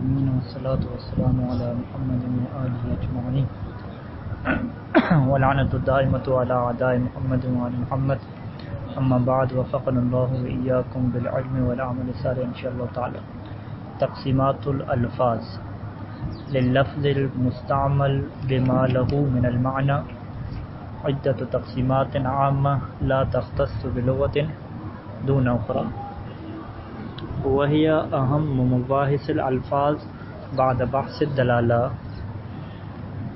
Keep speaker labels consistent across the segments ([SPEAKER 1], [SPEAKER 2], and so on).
[SPEAKER 1] العالمین والصلاة والسلام علی محمد وآلہ اجمعین ولعنۃ الدائمۃ علی اعداء محمد وآل محمد اما بعد وفقنا اللہ وإیاکم بالعلم والعمل الصالح انشاءاللہ تعالی۔ تقسیمات الالفاظ لللفظ المستعمل بما له من المعنى عدۃ تقسیمات عامہ لا تختص بلغۃ دون اخرى وہی اہم مباحث الالفاظ بعد بحث الدلالہ۔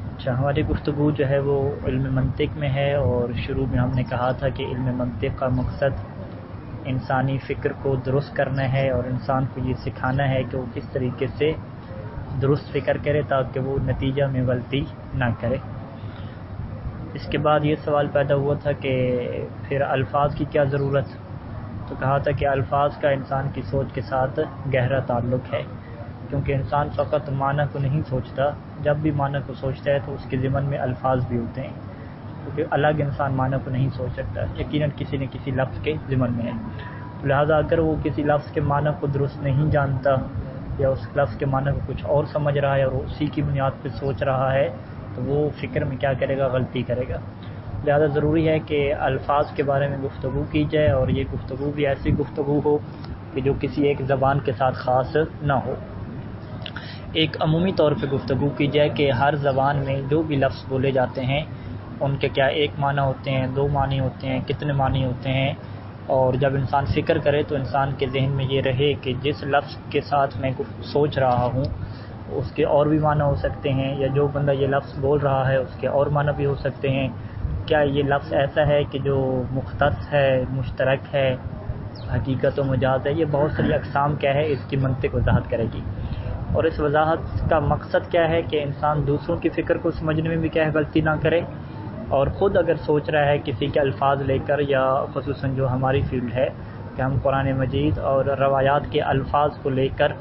[SPEAKER 1] اچھا، ہماری گفتگو جو ہے وہ علم منطق میں ہے، اور شروع میں ہم نے کہا تھا کہ علم منطق کا مقصد انسانی فکر کو درست کرنا ہے اور انسان کو یہ سکھانا ہے کہ وہ کس طریقے سے درست فکر کرے تاکہ وہ نتیجہ میں غلطی نہ کرے۔ اس کے بعد یہ سوال پیدا ہوا تھا کہ پھر الفاظ کی کیا ضرورت، تو کہا تھا کہ الفاظ کا انسان کی سوچ کے ساتھ گہرا تعلق ہے، کیونکہ انسان فقط معنی کو نہیں سوچتا، جب بھی معنی کو سوچتا ہے تو اس کے ضمن میں الفاظ بھی ہوتے ہیں، کیونکہ الگ انسان معنی کو نہیں سوچ سکتا، یقیناً کسی نہ کسی لفظ کے ضمن میں ہے۔ لہذا اگر وہ کسی لفظ کے معنی کو درست نہیں جانتا یا اس لفظ کے معنی کو کچھ اور سمجھ رہا ہے اور اسی کی بنیاد پہ سوچ رہا ہے تو وہ فکر میں کیا کرے گا، غلطی کرے گا۔ لہذا ضروری ہے کہ الفاظ کے بارے میں گفتگو کی جائے، اور یہ گفتگو بھی ایسی گفتگو ہو کہ جو کسی ایک زبان کے ساتھ خاص نہ ہو۔ ایک عمومی طور پہ گفتگو کی جائے کہ ہر زبان میں جو بھی لفظ بولے جاتے ہیں ان کے کیا ایک معنی ہوتے ہیں، دو معنی ہوتے ہیں، کتنے معنی ہوتے ہیں، اور جب انسان فکر کرے تو انسان کے ذہن میں یہ رہے کہ جس لفظ کے ساتھ میں سوچ رہا ہوں اس کے اور بھی معنی ہو سکتے ہیں، یا جو بندہ یہ لفظ بول رہا ہے اس کے اور معنی بھی ہو سکتے ہیں۔ کیا یہ لفظ ایسا ہے کہ جو مختص ہے، مشترک ہے، حقیقت و مجاز ہے، یہ بہت ساری اقسام کیا ہے اس کی منطق وضاحت کرے گی۔ اور اس وضاحت کا مقصد کیا ہے کہ انسان دوسروں کی فکر کو سمجھنے میں بھی کیا ہے غلطی نہ کرے، اور خود اگر سوچ رہا ہے کسی کے الفاظ لے کر، یا خصوصاً جو ہماری فیلڈ ہے کہ ہم قرآن مجید اور روایات کے الفاظ کو لے کر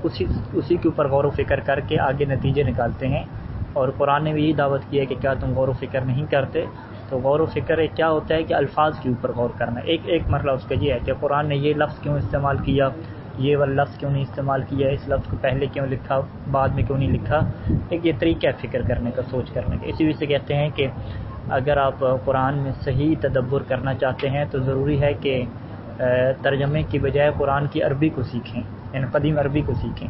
[SPEAKER 1] اسی کے اوپر غور و فکر کر کے آگے نتیجے نکالتے ہیں، اور قرآن نے بھی یہی دعوت کی ہے کہ کیا تم غور و فکر نہیں کرتے؟ تو غور و فکر ایک کیا ہوتا ہے کہ الفاظ کے اوپر غور کرنا۔ ایک مرحلہ اس کا یہ ہے کہ قرآن نے یہ لفظ کیوں استعمال کیا، یہ والا لفظ کیوں نہیں استعمال کیا، اس لفظ کو پہلے کیوں لکھا، بعد میں کیوں نہیں لکھا۔ ایک یہ طریقہ ہے فکر کرنے کا، سوچ کرنے کا۔ اسی وجہ سے کہتے ہیں کہ اگر آپ قرآن میں صحیح تدبر کرنا چاہتے ہیں تو ضروری ہے کہ ترجمے کی بجائے قرآن کی عربی کو سیکھیں، یعنی قدیم عربی کو سیکھیں،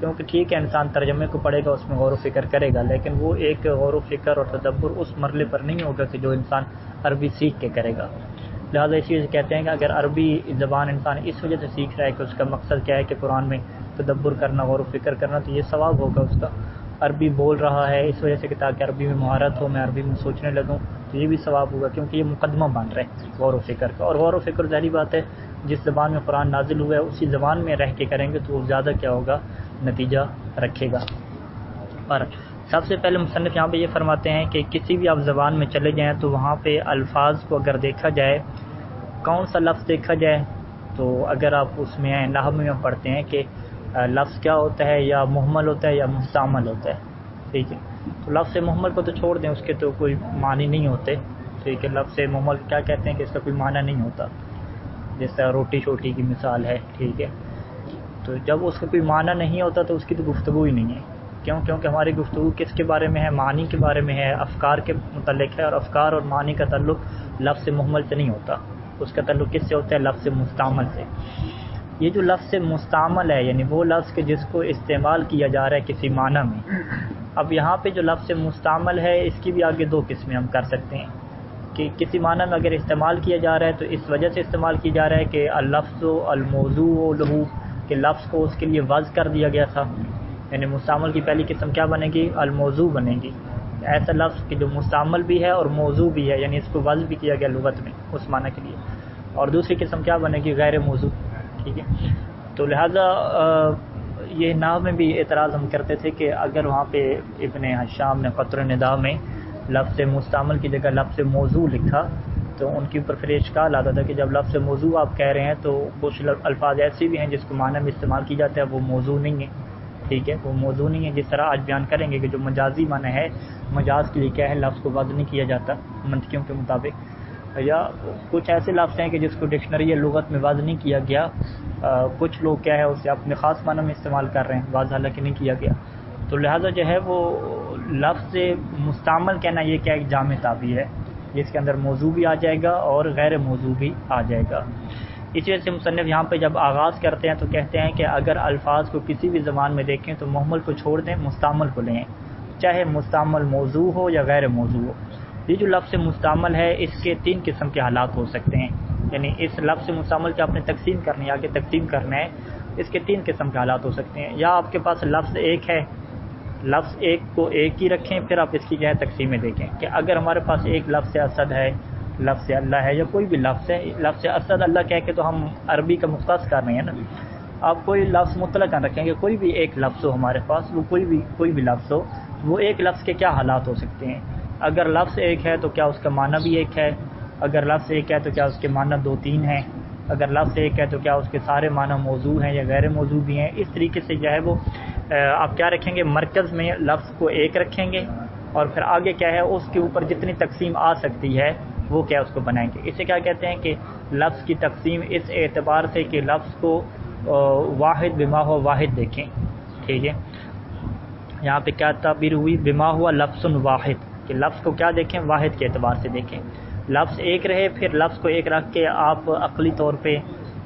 [SPEAKER 1] کیونکہ ٹھیک ہے انسان ترجمے کو پڑھے گا، اس میں غور و فکر کرے گا، لیکن وہ ایک غور و فکر اور تدبر اس مرحلے پر نہیں ہوگا کہ جو انسان عربی سیکھ کے کرے گا۔ لہٰذا اسی وجہ سے کہتے ہیں کہ اگر عربی زبان انسان اس وجہ سے سیکھ رہا ہے کہ اس کا مقصد کیا ہے کہ قرآن میں تدبر کرنا، غور و فکر کرنا، تو یہ ثواب ہوگا اس کا۔ عربی بول رہا ہے اس وجہ سے کہ تاکہ عربی میں مہارت ہو، میں عربی میں سوچنے لگوں، تو یہ بھی ثواب ہوگا، کیونکہ یہ مقدمہ بن رہا ہے غور و فکر کا۔ اور غور و فکر ظاہری بات ہے جس زبان میں قرآن نازل ہوا ہے اسی زبان میں رہ کے کریں گے تو وہ زیادہ کیا ہوگا، نتیجہ رکھے گا۔ اور سب سے پہلے مصنف یہاں پہ یہ فرماتے ہیں کہ کسی بھی آپ زبان میں چلے جائیں تو وہاں پہ الفاظ کو اگر دیکھا جائے، کون سا لفظ دیکھا جائے، تو اگر آپ اس میں نحو میں پڑھتے ہیں کہ لفظ کیا ہوتا ہے، یا محمل ہوتا ہے یا مستعمل ہوتا ہے، ٹھیک ہے۔ تو لفظ محمل کو تو چھوڑ دیں، اس کے تو کوئی معنی نہیں ہوتے، ٹھیک ہے۔ لفظ محمل کیا کہتے ہیں کہ اس کا کوئی معنی نہیں ہوتا، جس طرح روٹی شوٹی کی مثال ہے، ٹھیک ہے۔ تو جب اس کا کوئی معنی نہیں ہوتا تو اس کی تو گفتگو ہی نہیں ہے، کیونکہ ہماری گفتگو کس کے بارے میں ہے، معنی کے بارے میں ہے، افکار کے متعلق ہے، اور افکار اور معنی کا تعلق لفظ محمل سے نہیں ہوتا، اس کا تعلق کس سے ہوتا ہے، لفظ مستعمل سے۔ یہ جو لفظ مستعمل ہے یعنی وہ لفظ کہ جس کو استعمال کیا جا رہا ہے کسی معنی میں۔ اب یہاں پہ جو لفظ مستعمل ہے اس کی بھی آگے دو قسمیں ہم کر سکتے ہیں، کہ کسی معنی میں اگر استعمال کیا جا رہا ہے تو اس وجہ سے استعمال کیا جا رہا ہے کہ اللفظ الموضوع له، کہ لفظ کو اس کے لیے وضع کر دیا گیا تھا، یعنی مستعمل کی پہلی قسم کیا بنے گی، الموضوع بنے گی، ایسا لفظ کہ جو مستعمل بھی ہے اور موضوع بھی ہے، یعنی اس کو وضع بھی کیا گیا لغت میں اس معنی کے لیے۔ اور دوسری قسم کیا بنے گی، غیر موضوع، ٹھیک ہے۔ تو لہذا یہ نحو میں بھی اعتراض ہم کرتے تھے کہ اگر وہاں پہ ابن حشام نے قطر النداء میں لفظ مستعمل کی جگہ لفظ موضوع لکھا تو ان کے اوپر پھر اشکال آتا تھا کہ جب لفظ موضوع آپ کہہ رہے ہیں تو کچھ الفاظ ایسے بھی ہیں جس کو معنی میں استعمال کی جاتا ہے وہ موضوع نہیں ہے، ٹھیک ہے، وہ موضوع نہیں ہے۔ جس طرح آج بیان کریں گے کہ جو مجازی معنی ہے، مجاز کے لیے کیا ہے، لفظ کو وضع نہیں کیا جاتا منطقیوں کے مطابق، یا کچھ ایسے لفظ ہیں کہ جس کو ڈکشنری یا لغت میں واضح نہیں کیا گیا، کچھ لوگ کیا ہے اسے اپنے خاص معنی میں استعمال کر رہے ہیں، واضح حالانکہ نہیں کیا گیا، تو لہٰذا جو ہے وہ لفظ مستعمل کہنا یہ کیا ایک جامع تعبیر ہے جس کے اندر موضوع بھی آ جائے گا اور غیر موضوع بھی آ جائے گا۔ اس وجہ سے مصنف یہاں پہ جب آغاز کرتے ہیں تو کہتے ہیں کہ اگر الفاظ کو کسی بھی زبان میں دیکھیں تو محمل کو چھوڑ دیں، مستعمل کو لیں، چاہے مستعمل موضوع ہو یا غیر موضوع ہو۔ یہ جو لفظ مستعمل ہے اس کے 3 قسم کے حالات ہو سکتے ہیں، یعنی اس لفظ مستعمل کے آپ نے تقسیم کرنی ہے، آگے تقسیم کرنا ہے، اس کے 3 قسم کے حالات ہو سکتے ہیں۔ یا آپ کے پاس لفظ ایک ہے، لفظ ایک کو ایک ہی رکھیں، پھر آپ اس کی کیا ہے تقسیمیں دیکھیں کہ اگر ہمارے پاس ایک لفظ اسد ہے، لفظ اللہ ہے، یا کوئی بھی لفظ ہے، لفظ اسد اللہ کہہ کے تو ہم عربی کا مختص کر رہے ہیں نا، آپ کوئی لفظ مطلقاً رکھیں گے، کوئی بھی ایک لفظ ہو ہمارے پاس، وہ کوئی بھی لفظ ہو، وہ ایک لفظ کے کیا حالات ہو سکتے ہیں۔ اگر لفظ ایک ہے تو کیا اس کا معنی بھی ایک ہے، اگر لفظ ایک ہے تو کیا اس کے معنی 2-3 ہیں، اگر لفظ ایک ہے تو کیا اس کے سارے معنی موضوع ہیں یا غیر موضوع بھی ہیں۔ اس طریقے سے جو ہے وہ آپ کیا رکھیں گے، مرکز میں لفظ کو ایک رکھیں گے اور پھر آگے کیا ہے اس کے اوپر جتنی تقسیم آ سکتی ہے وہ کیا اس کو بنائیں گے۔ اسے کیا کہتے ہیں کہ لفظ کی تقسیم اس اعتبار سے کہ لفظ کو واحد بما ہوا واحد دیکھیں، ٹھیک ہے۔ یہاں پہ کیا تعبیر ہوئی، بما ہوا لفظ واحد، کہ لفظ کو کیا دیکھیں، واحد کے اعتبار سے دیکھیں۔ لفظ ایک رہے، پھر لفظ کو ایک رکھ کے آپ عقلی طور پہ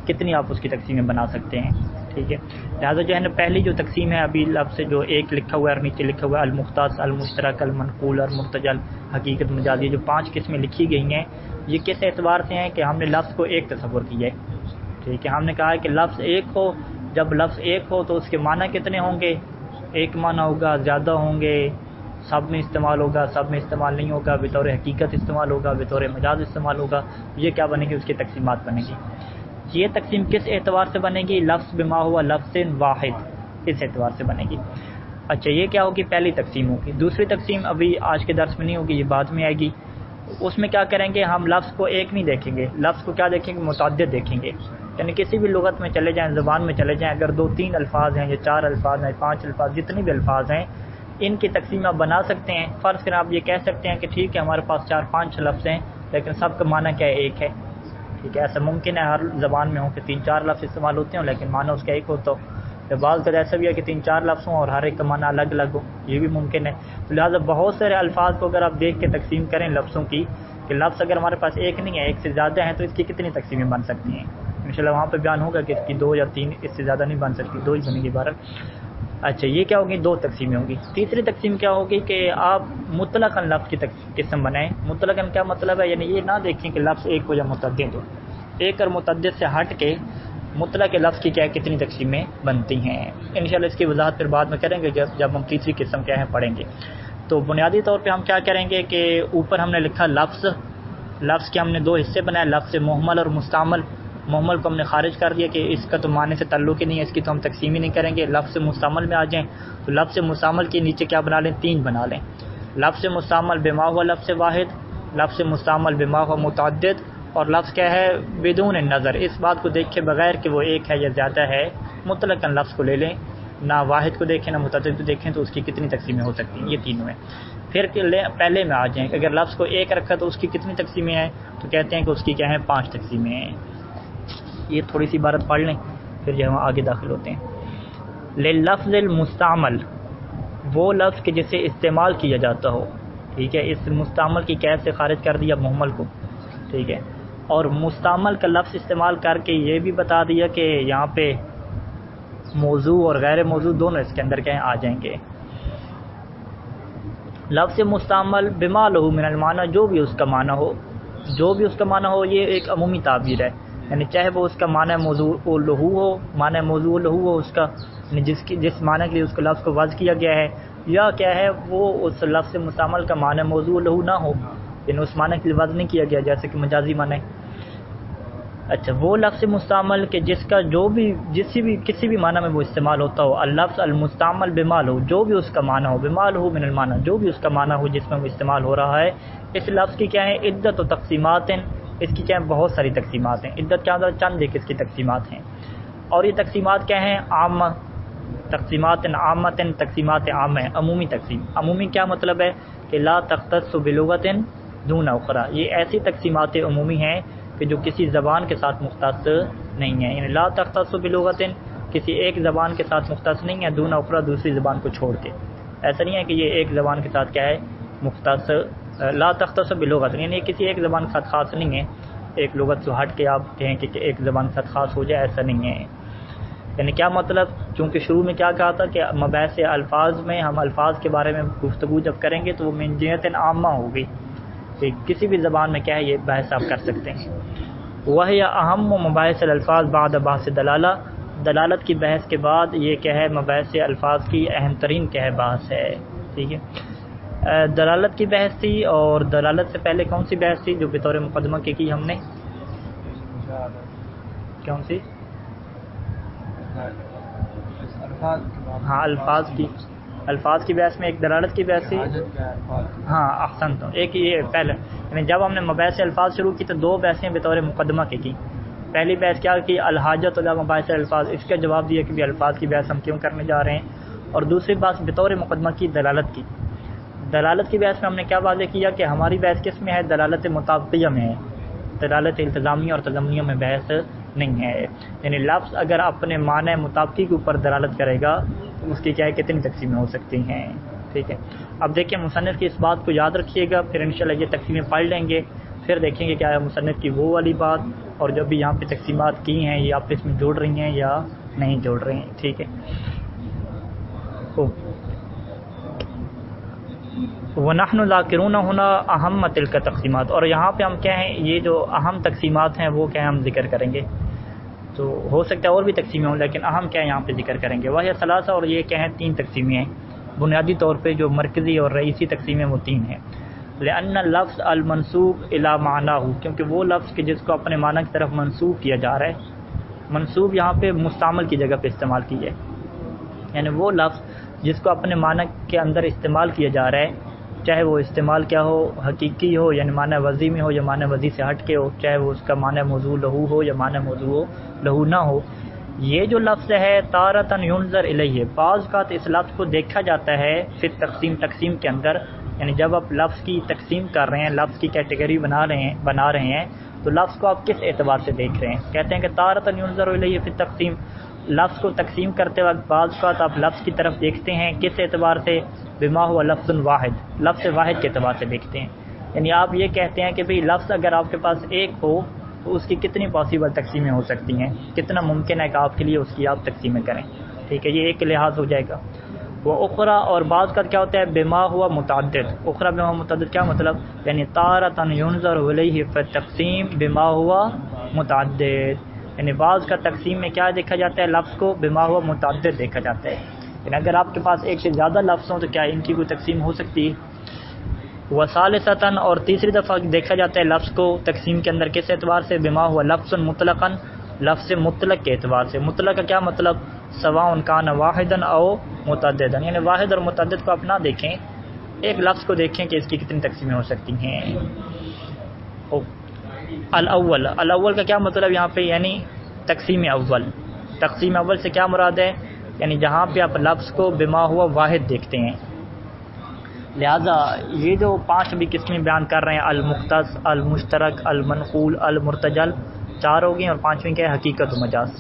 [SPEAKER 1] کتنی آپ اس کی تقسیمیں بنا سکتے ہیں، ٹھیک ہے۔ لہٰذا جو ہے نا پہلی جو تقسیم ہے ابھی لفظ جو ایک لکھا ہوا ہے اور نیچے لکھا ہوا ہے المختص، المشترک، المنقول اور مرتجل، حقیقت، مجازی، جو 5 قسمیں لکھی گئی ہیں، یہ کس اعتبار سے ہیں کہ ہم نے لفظ کو ایک تصور کیا ہے، ٹھیک ہے۔ ہم نے کہا ہے کہ لفظ ایک ہو، جب لفظ ایک ہو تو اس کے معنی کتنے ہوں گے، ایک معنی ہوگا، زیادہ ہوں گے، سب میں استعمال ہوگا، سب میں استعمال نہیں ہوگا، بطور حقیقت استعمال ہوگا، بطور مجاز استعمال ہوگا، یہ کیا بنے گی، اس کی تقسیمات بنے گی۔ یہ تقسیم کس اعتبار سے بنے گی، لفظ بما ہوا لفظ واحد، اس اعتبار سے بنے گی۔ اچھا یہ کیا ہوگی، پہلی تقسیم ہوگی۔ دوسری تقسیم ابھی آج کے درس میں نہیں ہوگی، یہ بعد میں آئے گی۔ اس میں کیا کریں گے، ہم لفظ کو ایک نہیں دیکھیں گے، لفظ کو کیا دیکھیں گے، متعدد دیکھیں گے، یعنی کسی بھی لغت میں چلے جائیں، زبان میں چلے جائیں، اگر 2-3 الفاظ ہیں یا 4 الفاظ ہیں، 5 الفاظ، جتنے بھی الفاظ ہیں، ان کی تقسیم آپ بنا سکتے ہیں۔ فرض کریں آپ یہ کہہ سکتے ہیں کہ ٹھیک ہے ہمارے پاس 4-5 لفظ ہیں لیکن سب کا معنی کیا ہے، ایک ہے، ٹھیک ہے۔ ایسا ممکن ہے ہر زبان میں ہوں کہ 3-4 لفظ استعمال ہوتے ہوں لیکن معنی اس کا ایک ہوتا ہو، بعض کا ایسا بھی ہے کہ 3-4 لفظ ہوں اور ہر ایک کا معنی الگ الگ ہو، یہ بھی ممکن ہے۔ تو لہٰذا بہت سارے الفاظ کو اگر آپ دیکھ کے تقسیم کریں لفظوں کی، کہ لفظ اگر ہمارے پاس ایک نہیں ہے، ایک سے زیادہ ہیں، تو اس کی کتنی تقسیمیں بن سکتی ہیں، انشاءاللہ وہاں پہ بیان ہوگا کہ اس کی 2 یا 3، اس سے زیادہ نہیں بن سکتی، 2 ہی بنے گی بہرحال۔ اچھا یہ کیا ہوگی، 2 تقسیمیں ہوں گی۔ تیسری تقسیم کیا ہوگی کہ آپ مطلقاً لفظ کی قسم بنائیں۔ مطلقاً کیا مطلب ہے، یعنی یہ نہ دیکھیں کہ لفظ ایک ہو یا متعدد ہو، ایک اور متعدد سے ہٹ کے مطلق لفظ کی کیا کتنی تقسیمیں بنتی ہیں، انشاءاللہ اس کی وضاحت پھر بعد میں کریں گے جب ہم تیسری قسم کیا ہے پڑھیں گے۔ تو بنیادی طور پہ ہم کیا کریں گے کہ اوپر ہم نے لکھا لفظ کے ہم نے 2 حصے بنائے، لفظ محمل اور مستعمل۔ محمل کو ہم نے خارج کر دیا کہ اس کا تو معنی سے تعلق ہی نہیں ہے، اس کی تو ہم تقسیم ہی نہیں کریں گے۔ لفظ مستعمل میں آ جائیں تو لفظ مستعمل کے نیچے کیا بنا لیں، 3 بنا لیں۔ لفظ مستعمل بما ہوا لفظ واحد، لفظ مستعمل بما ہوا متعدد، اور لفظ کیا ہے بدون نظر، اس بات کو دیکھ کے بغیر کہ وہ ایک ہے یا زیادہ ہے، مطلقاً لفظ کو لے لیں، نہ واحد کو دیکھیں نہ متعدد کو دیکھیں، تو اس کی کتنی تقسیمیں ہو سکتی ہیں، یہ تینوں ہیں۔ پھر پہلے میں آ جائیں کہ اگر لفظ کو ایک رکھا تو اس کی کتنی تقسیمیں ہیں، تو کہتے ہیں کہ اس کی کیا ہیں 5 تقسیمیں ہیں۔ یہ تھوڑی سی عبارت پڑھ لیں پھر جو ہم آگے داخل ہوتے ہیں۔ للفظ المستعمل، وہ لفظ کہ جسے استعمال کیا جاتا ہو، ٹھیک ہے، اس مستعمل کی قید سے خارج کر دیا محمل کو، ٹھیک ہے، اور مستعمل کا لفظ استعمال کر کے یہ بھی بتا دیا کہ یہاں پہ موضوع اور غیر موضوع دونوں اس کے اندر کہیں آ جائیں گے۔ لفظ مستعمل بما لہو من المعنی، جو بھی اس کا معنی ہو، یہ ایک عمومی تعبیر ہے، یعنی چاہے وہ اس کا معنی موضوع لہو ہو، معنی موضوع لہو ہو اس کا، یعنی جس معنی کے لیے اس کو لفظ کو وضع کیا گیا ہے، یا کیا ہے وہ اس لفظ مستعمل کا معنی موضوع لہو نہ ہو، یعنی اس معنی کے لیے وضع نہیں کیا گیا، جیسے کہ مجازی معنی۔ اچھا وہ لفظ مستعمل کہ جس کا کسی بھی معنی میں وہ استعمال ہوتا ہو، اللفظ المستعمل بما لہو، جو بھی اس کا معنی ہو، بما لہو من المعنی، جو بھی اس کا معنی ہو جس میں وہ استعمال ہو رہا ہے، اس لفظ کی کیا ہے عدت و تقسیمات، اس کی کیا ہے بہت ساری تقسیمات ہیں۔ عدت کیا ہوتا ہے، چند ایک اس کی تقسیمات ہیں، اور یہ تقسیمات کیا ہیں، عامہ تقسیمات، تقسیمات عامہ ہیں، عمومی تقسیم۔ عمومی کیا مطلب ہے کہ لا تختص بلغت دون اخرى، یہ ایسی تقسیمات عمومی ہیں کہ جو کسی زبان کے ساتھ مختص نہیں ہیں، یعنی لا تختص بلغت، کسی ایک زبان کے ساتھ مختص نہیں ہے، دون اخرى دوسری زبان کو چھوڑ کے. ایسا نہیں ہے کہ یہ ایک زبان کے ساتھ کیا ہے مختص، لا تختص بلغت یعنی کسی ایک زبان کے ساتھ خاص نہیں ہے، ایک لغت سے ہٹ کے آپ کہیں کہ ایک زبان کے ساتھ خاص ہو جائے، ایسا نہیں ہے. یعنی کیا مطلب، چونکہ شروع میں کیا کہا تھا کہ مباحث الفاظ میں ہم الفاظ کے بارے میں گفتگو جب کریں گے تو وہ من جہت عامہ ہوگی، کہ کسی بھی زبان میں کیا ہے یہ بحث آپ کر سکتے ہیں. وہی اہم و مباحث الفاظ بعد بحث دلالہ، دلالت کی بحث کے بعد یہ کیا ہے مباحث الفاظ کی اہم ترین کیا ہے بحث ہے. ٹھیک ہے، دلالت کی بحث تھی، اور دلالت سے پہلے کون سی بحث تھی جو بطور مقدمہ کی ہم نے، کون سی؟ ہاں الفاظ کی بحث میں ایک دلالت کی بحث تھی. ہاں احسن، تو ایک یہ پہلے یعنی جب ہم نے مباحث الفاظ شروع کی تو دو بحثیں بطور مقدمہ کی. پہلی بحث کیا کی، الحاجت الی مباحث الفاظ، اس کا جواب دیا کہ بھی الفاظ کی بحث ہم کیوں کرنے جا رہے ہیں. اور دوسری بات بطور مقدمہ کی دلالت کی. دلالت کی بحث میں ہم نے کیا واضح کیا کہ ہماری بحث کس میں ہے، دلالت مطابقیہ میں ہے، دلالت التزامیہ اور تضمنیہ میں بحث نہیں ہے. یعنی لفظ اگر اپنے معنی مطابقی کے اوپر دلالت کرے گا تو اس کی کیا ہے کتنی تقسیمیں ہو سکتی ہیں. ٹھیک ہے، اب دیکھیں مصنف کی اس بات کو یاد رکھیے گا، پھر انشاءاللہ یہ تقسیمیں پڑھ لیں گے، پھر دیکھیں گے کیا ہے مصنف کی وہ والی بات، اور جو بھی یہاں پہ تقسیمات کی ہیں یہ آپس میں جوڑ رہی ہیں یا نہیں جوڑ رہی ہیں. ٹھیک ہے، وَنَحْنُ ذَاكِرُونَ هُنَا اہم تلک تقسیمات، اور یہاں پہ ہم کیا ہیں یہ جو اہم تقسیمات ہیں وہ کیا ہم ذکر کریں گے. تو ہو سکتا ہے اور بھی تقسیمیں ہوں لیکن اہم کیا یہاں پہ ذکر کریں گے. وہی ثلاثہ، اور یہ کیا ہیں تین تقسیمیں ہیں. بنیادی طور پہ جو مرکزی اور رئیسی تقسیمیں وہ تین ہیں. لأن اللفظ المنسوب الی معناہ، کیونکہ وہ لفظ کہ جس کو اپنے معنی کی طرف منسوب کیا جا رہا ہے، منسوب یہاں پہ مستعمل کی جگہ پہ استعمال کی ہے، یعنی وہ لفظ جس کو اپنے معنی کے اندر استعمال کیا جا رہا ہے، چاہے وہ استعمال کیا ہو، حقیقی ہو یعنی معنی وضعی میں ہو یا معنی وضعی سے ہٹ کے ہو، چاہے وہ اس کا معنی موضوع لہو ہو یا معنی موضوع لہو نہ ہو. یہ جو لفظ ہے تارتن ینظر الیہ، بعض اوقات اس لفظ کو دیکھا جاتا ہے پھر تقسیم کے اندر، یعنی جب آپ لفظ کی تقسیم کر رہے ہیں، لفظ کی کیٹیگری بنا رہے ہیں تو لفظ کو آپ کس اعتبار سے دیکھ رہے ہیں. کہتے ہیں کہ تارتن ینظر الیہ فی التقسیم، لفظ کو تقسیم کرتے وقت بعض اوقات آپ لفظ کی طرف دیکھتے ہیں، کس اعتبار سے، بما ہوا لفظ واحد، لفظ واحد کے اعتبار سے دیکھتے ہیں. یعنی آپ یہ کہتے ہیں کہ بھئی لفظ اگر آپ کے پاس ایک ہو تو اس کی کتنی پاسبل تقسیمیں ہو سکتی ہیں، کتنا ممکن ہے کہ آپ کے لیے اس کی آپ تقسیمیں کریں. ٹھیک ہے، یہ ایک لحاظ ہو جائے گا. وہ اخرى، اور بعض کا کیا ہوتا ہے بما ہوا متعدد. اخرى بما ہوا متعدد کیا مطلب، یعنی تارتن ینظر الیہ فی التقسیم بما ہوا متعدد، یعنی بعض کا تقسیم میں کیا دیکھا جاتا ہے، لفظ کو بما ہوا متعدد دیکھا جاتا ہے. یعنی اگر آپ کے پاس ایک سے زیادہ لفظ ہوں تو کیا ان کی کوئی تقسیم ہو سکتی ہے. وثالثتاً، اور تیسری دفعہ دیکھا جاتا ہے لفظ کو تقسیم کے اندر کس اعتبار سے، بما ہوا لفظ مطلقاً، لفظ مطلق کے اعتبار سے. مطلق کا کیا مطلب، سواء کان واحداً او متعدداً، یعنی واحد اور متعدد کو آپ نہ دیکھیں، ایک لفظ کو دیکھیں کہ اس کی کتنی تقسیمیں ہو سکتی ہیں. الاول کا کیا مطلب یہاں پہ، یعنی تقسیم اول. تقسیم اول سے کیا مراد ہے، یعنی جہاں پہ آپ لفظ کو بما ہوا واحد دیکھتے ہیں. لہذا یہ جو پانچ بھی قسمیں بیان کر رہے ہیں، المختص، المشترک، المنقول، المرتجل، چار ہو گئی، اور پانچویں کیا ہے حقیقت و مجاز.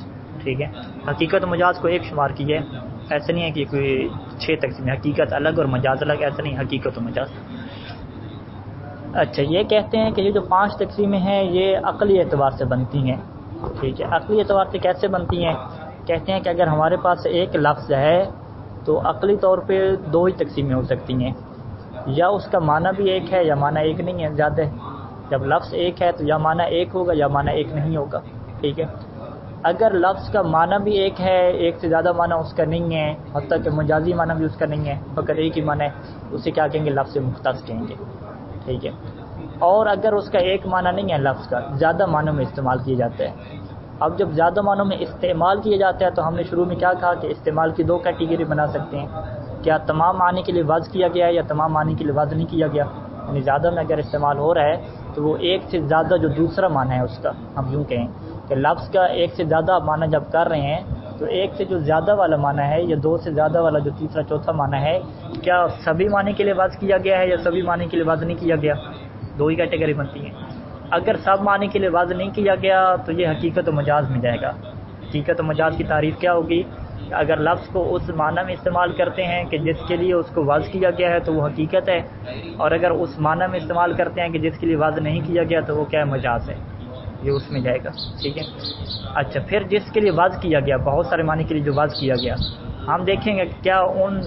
[SPEAKER 1] ٹھیک ہے، حقیقت و مجاز کو ایک شمار کی ہے، ایسا نہیں ہے کہ کوئی 6 تقسیمیں، حقیقت الگ اور مجاز الگ، ایسا نہیں، حقیقت و مجاز. اچھا، یہ کہتے ہیں کہ یہ جو 5 تقسیمیں ہیں یہ عقلی اعتبار سے بنتی ہیں. ٹھیک ہے، عقلی اعتبار سے کیسے بنتی ہیں، کہتے ہیں کہ اگر ہمارے پاس ایک لفظ ہے تو عقلی طور پہ 2 ہی تقسیمیں ہو سکتی ہیں، یا اس کا معنی بھی ایک ہے یا معنی ایک نہیں ہے. زیادہ جب لفظ ایک ہے تو یا معنی ایک ہوگا یا معنی ایک نہیں ہوگا. ٹھیک ہے، اگر لفظ کا معنی بھی ایک ہے، ایک سے زیادہ معنی اس کا نہیں ہے، حتیٰ کہ مجازی معنی بھی اس کا نہیں ہے، فقط ایک ہی معنی ہے، اسے کیا کہیں گے، لفظ مختص کہیں گے. ٹھیک ہے، اور اگر اس کا ایک معنی نہیں ہے، لفظ کا زیادہ معنوں میں استعمال کیا جاتا ہے. اب جب زیادہ معنوں میں استعمال کیا جاتا ہے تو ہم نے شروع میں کیا کہا کہ استعمال کی 2 کیٹیگری بنا سکتے ہیں. کیا تمام معنی کے لیے وضع کیا گیا ہے یا تمام معنی کے لیے وضع نہیں کیا گیا. یعنی زیادہ میں اگر استعمال ہو رہا ہے تو وہ ایک سے زیادہ جو دوسرا معنی ہے اس کا، ہم یوں کہیں کہ لفظ کا ایک سے زیادہ معنی جب کر رہے ہیں تو ایک سے جو زیادہ والا معنی ہے یا 2 سے زیادہ والا جو تیسرا چوتھا معنی ہے، کیا سبھی معنی کے لیے وضع کیا گیا ہے یا سبھی معنی کے لیے وضع نہیں کیا گیا. دو ہی کیٹیگری بنتی ہیں. اگر سب معنی کے لیے واضح نہیں کیا گیا تو یہ حقیقت و مجاز میں جائے گا. حقیقت و مجاز کی تعریف کیا ہوگی؟ اگر لفظ کو اس معنی میں استعمال کرتے ہیں کہ جس کے لیے اس کو واضح کیا گیا ہے تو وہ حقیقت ہے، اور اگر اس معنی میں استعمال کرتے ہیں کہ جس کے لیے واضح نہیں کیا گیا تو وہ کیا ہے؟ مجاز ہے. یہ اس میں جائے گا. ٹھیک ہے. اچھا، پھر جس کے لیے واضح کیا گیا، بہت سارے معنی کے لیے جو واضح کیا گیا، ہم دیکھیں گے کیا ان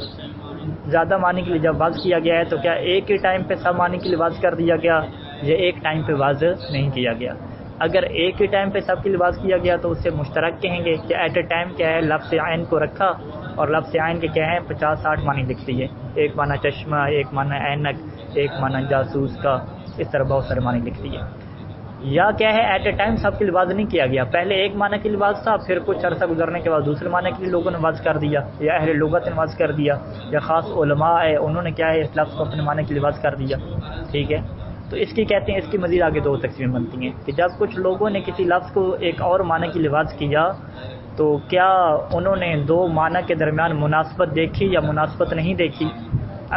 [SPEAKER 1] زیادہ معنی کے لیے جب واضح کیا گیا ہے تو کیا ایک ہی ٹائم پہ سب معنی کے لیے واضح کر دیا گیا یا ایک ٹائم پہ واضح نہیں کیا گیا؟ اگر ایک ہی ٹائم پہ سب کے لحاظ واضح کیا گیا تو اسے مشترک کہیں گے کہ ایٹ اے ٹائم کیا ہے، لفظ عین کو رکھا اور لفظ عین کے کیا ہیں 50-60 معنی لکھتی ہے. ایک معنی چشمہ، ایک معنی عینک، ایک معنی جاسوس کا، اس طرح بہت سارے معنی لکھتی ہے. یا کیا ہے، ایٹ اے ٹائم سب کے لحاظ نہیں کیا گیا، پہلے ایک معنی کے لحاظ تھا، پھر کچھ عرصہ گزرنے کے بعد دوسرے معنی کے لیے لوگوں نے واضح کر دیا، یا اہل لغت نے واضح کر دیا، یا خاص علماء ہے انہوں نے کیا ہے اس لفظ کو اپنے معنی کے لیے واضح کر دیا. ٹھیک ہے. تو اس کی کہتے ہیں، اس کی مزید آگے دو تقسیمیں بنتی ہیں کہ جب کچھ لوگوں نے کسی لفظ کو ایک اور معنی کے لحاظ کیا تو کیا انہوں نے دو معنی کے درمیان مناسبت دیکھی یا مناسبت نہیں دیکھی.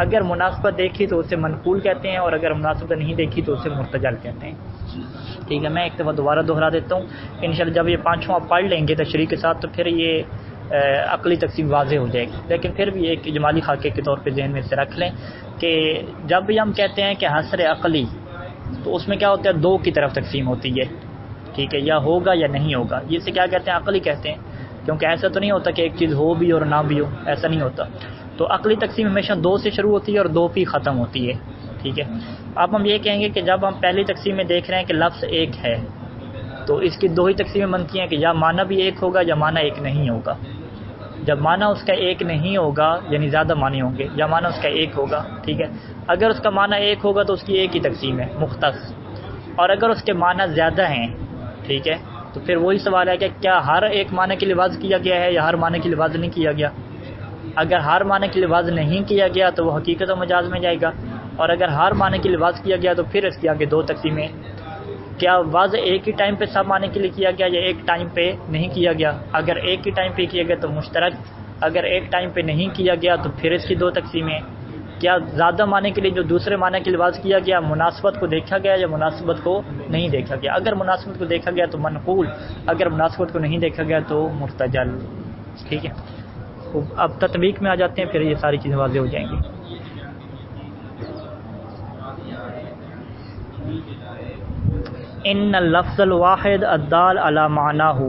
[SPEAKER 1] اگر مناسبت دیکھی تو اسے منقول کہتے ہیں، اور اگر مناسبت نہیں دیکھی تو اسے مرتجل کہتے ہیں. ٹھیک ہے. میں ایک دفعہ دوبارہ دہرا دیتا ہوں. انشاءاللہ جب یہ پانچواں پڑھ لیں گے تشریح کے ساتھ تو پھر یہ عقلی تقسیم واضح ہو جائے گی، لیکن پھر بھی ایک اجمالی خاکے کے طور پہ ذہن میں سے رکھ لیں کہ جب بھی ہم کہتے ہیں کہ حصر عقلی تو اس میں کیا ہوتا ہے، دو کی طرف تقسیم ہوتی ہے. ٹھیک ہے. یا ہوگا یا نہیں ہوگا، یہ سے کیا کہتے ہیں، عقلی کہتے ہیں. کیونکہ ایسا تو نہیں ہوتا کہ ایک چیز ہو بھی اور نہ بھی ہو، ایسا نہیں ہوتا. تو عقلی تقسیم ہمیشہ دو سے شروع ہوتی ہے اور دو پہ ختم ہوتی ہے. ٹھیک ہے. اب ہم یہ کہیں گے کہ جب ہم پہلی تقسیم میں دیکھ رہے ہیں کہ لفظ ایک ہے تو اس کی دو ہی تقسیمیں بنتی ہیں کہ یا معنی بھی ایک ہوگا یا معنی ایک نہیں ہوگا. جب معنی اس کا ایک نہیں ہوگا یعنی زیادہ معنی ہوں گے، یا معنی اس کا ایک ہوگا. ٹھیک ہے. اگر اس کا معنی ایک ہوگا تو اس کی ایک ہی تقسیم ہے، مختص. اور اگر اس کے معنی زیادہ ہیں، ٹھیک ہے، تو پھر وہی سوال ہے کہ کیا ہر ایک معنی کے لیے واضح کیا گیا ہے یا ہر معنی کے لیے واضح نہیں کیا گیا. اگر ہر معنی کے لیے واضح نہیں کیا گیا تو وہ حقیقت و مجاز میں جائے گا، اور اگر ہر معنی کے لیے واضح کیا گیا تو پھر اس کی آگے دو تقسیمیں. کیا واضح ایک ہی ٹائم پہ سب معنی کے لیے کیا گیا یا ایک ٹائم پہ نہیں کیا گیا؟ اگر ایک ہی ٹائم پہ کیا گیا تو مشترک، اگر ایک ٹائم پہ نہیں کیا گیا تو پھر اس کی دو تقسیمیں. کیا زیادہ معنی کے لیے جو دوسرے معنی کے لیے واضح کیا گیا مناسبت کو دیکھا گیا یا مناسبت کو نہیں دیکھا گیا؟ اگر مناسبت کو دیکھا گیا تو منقول، اگر مناسبت کو نہیں دیکھا گیا تو مرتجل. ٹھیک ہے. اب تطبیق میں آ جاتے ہیں، پھر یہ ساری چیزیں واضح ہو جائیں گی. ان اللفظ الواحد الدال علی معناہ،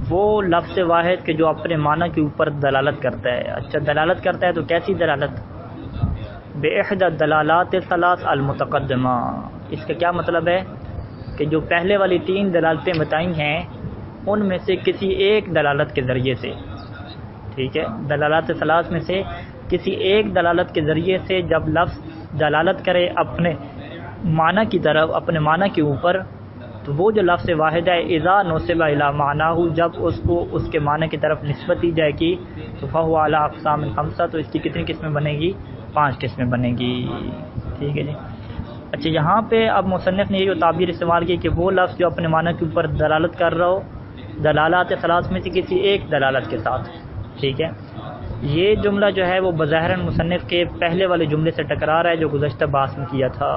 [SPEAKER 1] وہ لفظ واحد کہ جو اپنے معنی کے اوپر دلالت کرتا ہے. اچھا، دلالت کرتا ہے تو کیسی دلالت؟ بإحدى الدلالات الثلاث المتقدمہ. اس کا کیا مطلب ہے کہ جو پہلے والی تین دلالتیں بتائی ہیں ان میں سے کسی ایک دلالت کے ذریعے سے. ٹھیک ہے. دلالات ثلاث میں سے کسی ایک دلالت کے ذریعے سے جب لفظ دلالت کرے اپنے معنی کی طرف، اپنے معنی کے اوپر، تو وہ جو لفظ واحد ہے اذا نسب الی معناہ، جب اس کو اس کے معنی کی طرف نسبت دی جائے گی تو فہو علی اقسام خمسہ، تو اس کی کتنی قسمیں بنے گی؟ 5 قسمیں بنے گی. ٹھیک ہے جی. اچھا، یہاں پہ اب مصنف نے یہ جو تعبیر استعمال کی کہ وہ لفظ جو اپنے معنی کے اوپر دلالت کر رہا ہو دلالات ثلاث میں سے کسی ایک دلالت کے ساتھ. ٹھیک ہے. یہ جملہ جو ہے وہ بظاہراً مصنف کے پہلے والے جملے سے ٹکرا رہا ہے جو گزشتہ بحث میں کیا تھا.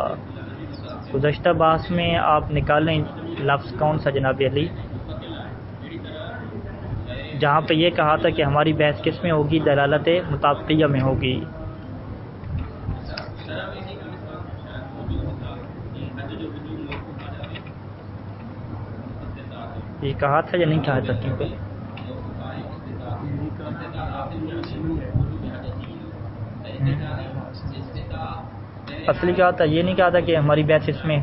[SPEAKER 1] گزشتہ بحث میں آپ نکالیں لفظ کون سا جناب علی، جہاں پہ یہ کہا تھا کہ ہماری بحث کس میں ہوگی؟ دلالت مطابقیہ میں ہوگی. یہ کہا تھا یا نہیں کہا تھا؟ کیونکہ اصلی کہا تھا، یہ نہیں کہا تھا کہ ہماری بحث اس میں.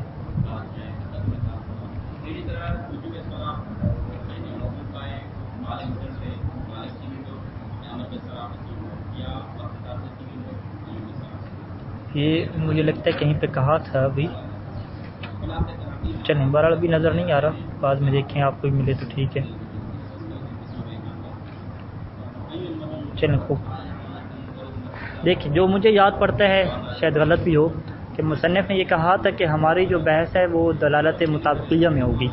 [SPEAKER 1] یہ مجھے لگتا ہے کہیں پہ کہا تھا ابھی. چلیں، بہرحال ابھی نظر نہیں آ رہا، بعد میں دیکھیں آپ کو ملے تو ٹھیک ہے. چلیں خوب. دیکھیں، جو مجھے یاد پڑتا ہے شاید غلط بھی ہو کہ مصنف نے یہ کہا تھا کہ ہماری جو بحث ہے وہ دلالت مطابقیہ میں ہوگی.